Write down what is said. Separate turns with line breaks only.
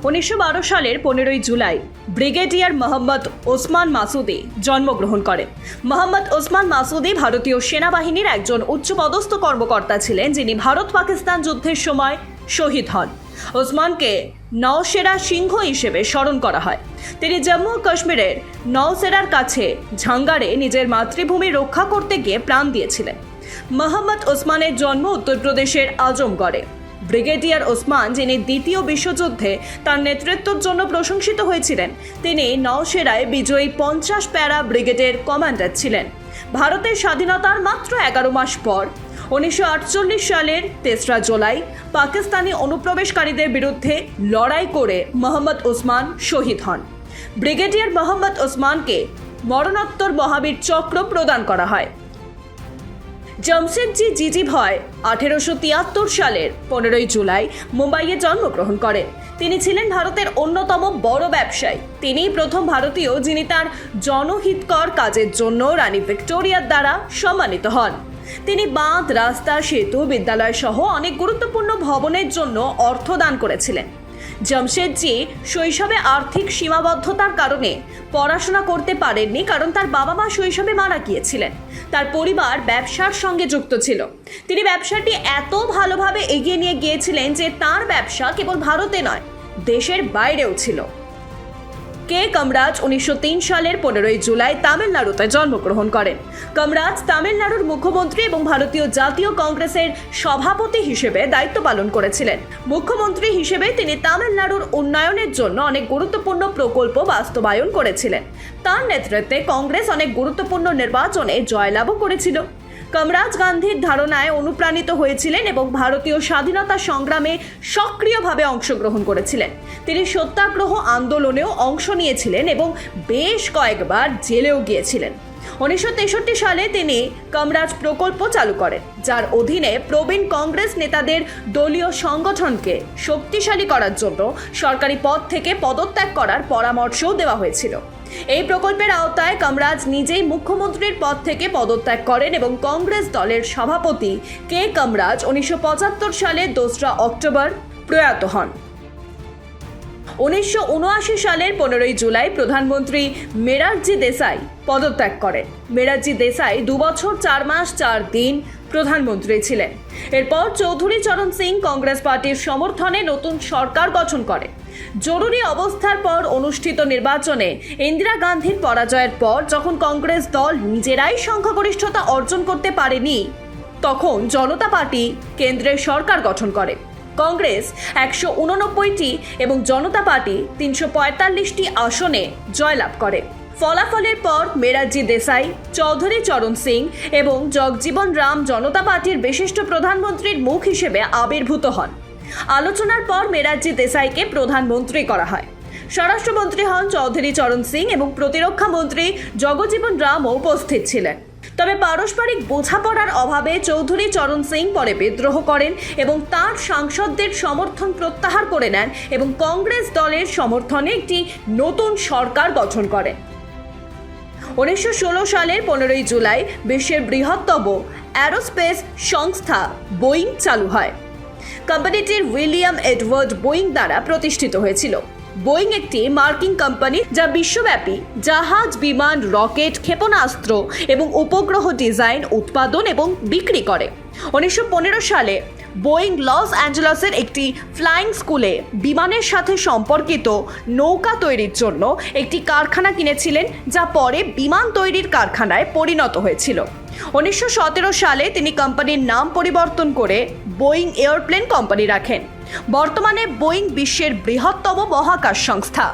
1912 সালের 15ই জুলাই ব্রিগেডিয়ার মোহাম্মদ ওসমান মাসুদি জন্মগ্রহণ করেন। মোহাম্মদ ওসমান মাসুদি ভারতীয় সেনাবাহিনীর একজন উচ্চপদস্থ কর্মকর্তা ছিলেন, যিনি ভারত পাকিস্তান যুদ্ধের সময় শহীদ হন। ওসমানকে নওশেরা সিংহ হিসেবে স্মরণ করা হয়। তিনি জম্মু ও কাশ্মীরের নওশেরার কাছে ঝাঙ্গারে নিজের মাতৃভূমি রক্ষা করতে গিয়ে প্রাণ দিয়েছিলেন। মোহাম্মদ ওসমানের জন্ম উত্তরপ্রদেশের আজমগড়ে। ব্রিগেডিয়ার ওসমান, যিনি দ্বিতীয় বিশ্বযুদ্ধে তার নেতৃত্বের জন্য প্রশংসিত হয়েছিলেন, তিনি নওশেরায় বিজয়ী 50 প্যারা ব্রিগেডের কমান্ডার ছিলেন। ভারতের স্বাধীনতার মাত্র 11 মাস পর 1948 সালের 3রা জুলাই পাকিস্তানি অনুপ্রবেশকারীদের বিরুদ্ধে লড়াই করে মোহাম্মদ ওসমান শহীদ হন। ব্রিগেডিয়ার মোহাম্মদ ওসমানকে মরণোত্তর মহাবীর চক্র প্রদান করা হয়। জামশেদজি জিজিভয় 1873 সালের 15ই জুলাই মুম্বাইয়ে জন্মগ্রহণ করেন। তিনি ছিলেন ভারতের অন্যতম বড় ব্যবসায়ী। তিনি প্রথম ভারতীয় যিনি তার জনহিতকর কাজের জন্য রানী ভিক্টোরিয়ার দ্বারা সম্মানিত হন। তিনি বাঁধ, রাস্তা, সেতু, বিদ্যালয় সহ অনেক গুরুত্বপূর্ণ ভবনের জন্য অর্থ দান করেছিলেন। জামশেদজি শৈশবে আর্থিক সীমাবদ্ধতার কারণে পড়াশোনা করতে পারেননি, কারণ তার বাবা মা শৈশবে মারা গিয়েছিলেন। তার পরিবার ব্যবসার সঙ্গে যুক্ত ছিল। তিনি ব্যবসাটি এত ভালোভাবে এগিয়ে নিয়ে গিয়েছিলেন যে তার ব্যবসা কেবল ভারতে নয়, দেশের বাইরেও ছিল। কে কামরাজ 1903 সালের 15ই জুলাই তামিলনাড়ুতে জন্মগ্রহণ করেন। কামরাজ তামিলনাড়ুর মুখ্যমন্ত্রী এবং ভারতীয় জাতীয় কংগ্রেসের সভাপতি হিসেবে দায়িত্ব পালন করেছিলেন। মুখ্যমন্ত্রী হিসেবে তিনি তামিলনাড়ুর উন্নয়নের জন্য অনেক গুরুত্বপূর্ণ প্রকল্প বাস্তবায়ন করেছিলেন। তার নেতৃত্বে কংগ্রেস অনেক গুরুত্বপূর্ণ নির্বাচনে জয়লাভও করেছিল। কামরাজ গান্ধীর ধারণায় অনুপ্রাণিত হয়েছিলেন এবং ভারতীয় স্বাধীনতা সংগ্রামে সক্রিয়ভাবে অংশগ্রহণ করেছিলেন। তিনি সত্যাগ্রহ আন্দোলনেও অংশ নিয়েছিলেন এবং বেশ কয়েকবার জেলেও গিয়েছিলেন। 1963 সালে তিনি কামরাজ প্রকল্প চালু করেন, যার অধীনে প্রবীণ কংগ্রেস নেতাদের দলীয় সংগঠনকে শক্তিশালী করার জন্য সরকারি পদ থেকে পদত্যাগ করার পরামর্শও দেওয়া হয়েছিল। এই প্রকল্পের আওতায় কামরাজ নিজেই মুখ্যমন্ত্রীর পদ থেকে পদত্যাগ করেন এবং কংগ্রেস দলের সভাপতি কে কামরাজ 1975 সালে 2রা অক্টোবর প্রয়াত হন। 1979 সালের 15ই জুলাই প্রধানমন্ত্রী মোরারজি দেসাই পদত্যাগ করেন। মোরারজি দেসাই 2 বছর 4 মাস 4 দিন প্রধানমন্ত্রী ছিলেন। এরপর চৌধুরী চরণ সিং কংগ্রেস পার্টির সমর্থনে নতুন সরকার গঠন করে। জরুরি অবস্থার পর অনুষ্ঠিত নির্বাচনে ইন্দিরা গান্ধীর পরাজয়ের পর যখন কংগ্রেস দল নিজেরাই সংখ্যাগরিষ্ঠতা অর্জন করতে পারেনি, তখন জনতা পার্টি কেন্দ্রের সরকার গঠন করে। কংগ্রেস 189টি এবং জনতা পার্টি 345টি আসনে জয়লাভ করে। ফলাফলের পর মোরারজি দেসাই, চৌধুরী চরণ সিং এবং জগজীবন রাম জনতা পার্টির বিশিষ্ট প্রধানমন্ত্রীর মুখ হিসেবে আবির্ভূত হন। আলোচনার পর মোরারজি দেসাইকে প্রধানমন্ত্রী করা হয়। স্বরাষ্ট্রমন্ত্রী হন চৌধুরী চরণ সিং এবং প্রতিরক্ষা মন্ত্রী জগজীবন রামও উপস্থিত ছিলেন। তবে পারস্পরিক বোঝাপড়ার অভাবে চৌধুরী চরণ সিং পরে বিদ্রোহ করেন এবং তার সাংসদদের সমর্থন প্রত্যাহার করে নেন এবং কংগ্রেস দলের সমর্থনে একটি নতুন সরকার গঠন করেন। 1916 সালের 15ই জুলাই বিশ্বের বৃহত্তম অ্যারোস্পেস সংস্থা বোয়িং চালু হয়। কোম্পানিটির উইলিয়াম এডওয়ার্ড বোয়িং দ্বারা প্রতিষ্ঠিত হয়েছিল। বোয়িং একটি মার্কিন কোম্পানি যা বিশ্বব্যাপী জাহাজ, বিমান, রকেট, ক্ষেপণাস্ত্র এবং উপগ্রহ ডিজাইন, উৎপাদন এবং বিক্রি করে। 1915 সালে বোয়িং লস অ্যাঞ্জেলেসের একটি ফ্লাইং স্কুলে বিমানের সাথে সম্পর্কিত নৌকা তৈরির জন্য একটি কারখানা কিনেছিলেন, যা পরে বিমান তৈরির কারখানায় পরিণত হয়েছিল। 1917 সালে তিনি কোম্পানির নাম পরিবর্তন করে বোয়িং এয়ারপ্লেন কোম্পানি রাখেন। বর্তমানে বোয়িং বিশ্বের বৃহত্তম মহাকাশ সংস্থা।